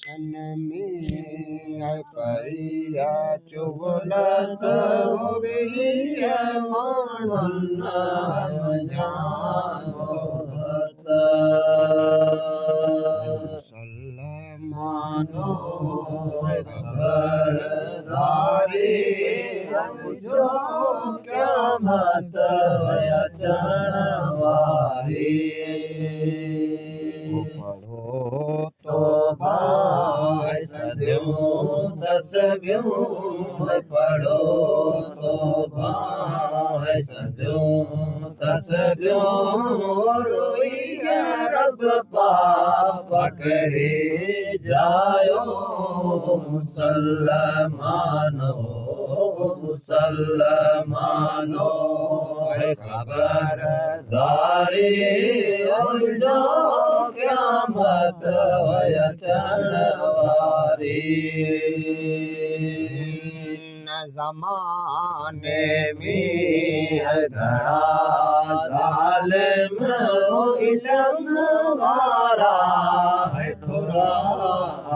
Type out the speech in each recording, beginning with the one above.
सन में है परिया चुगलत होवे माणन जानो मुसलमानो खबरदारी जो क़यामत अचण वारी पढ़ो तो भाई सदियों तस्बियों पढ़ो तो भाई सदियों तस्बियों रोइया रब पाप करे जायो मुसलमानो मुसलमानो खबरदारी जो क़यामत अचण वारी ज़माने में घणा ज़ालिम इल्म वारा है थोड़ा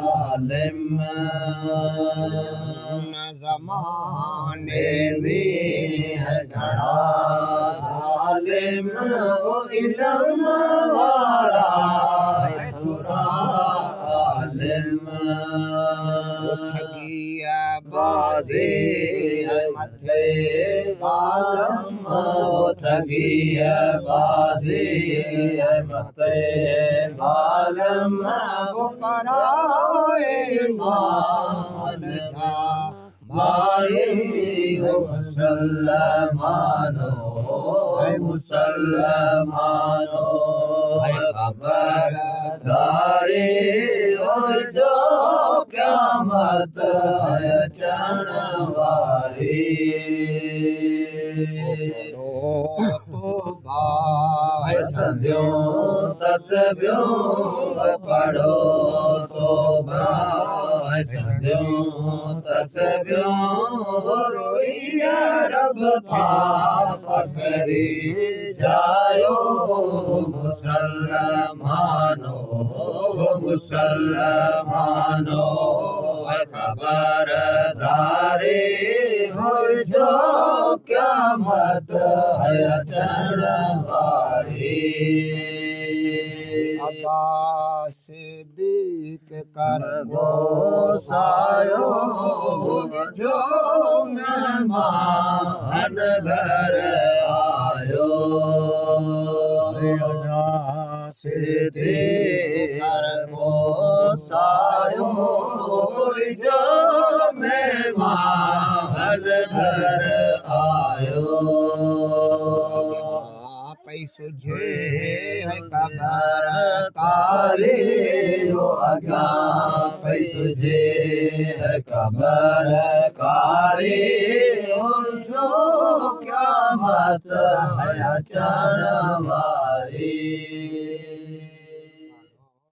आलिम ज़माने में घणा ज़ालिम इल्म वारा है थोड़ा आलिम ठगिया बाज़ी मथे बालम ठगिया बाज़ी मथे बालम पराए मान था भाई मुसलमानो मुसलमानो खबरदारी जो क़यामत अचण वारी तो भाई सदियों तस्बियों पढ़ो तो भाई सदियों तस्बियों रोइया रब पाप करे जायो मुसलमानो मुसलमानो खबरदारी हो जो क़यामत अचण वारी अता सिद्दीक़ कर गोसायो जो मेहमान घर आयो अता सिद्दीक़ कर गोसायो जो मेहमान घर आयो पैसुझे खबर कारी हो अगा पैसुझे खबर कारी हो जो क़यामत अचण वारी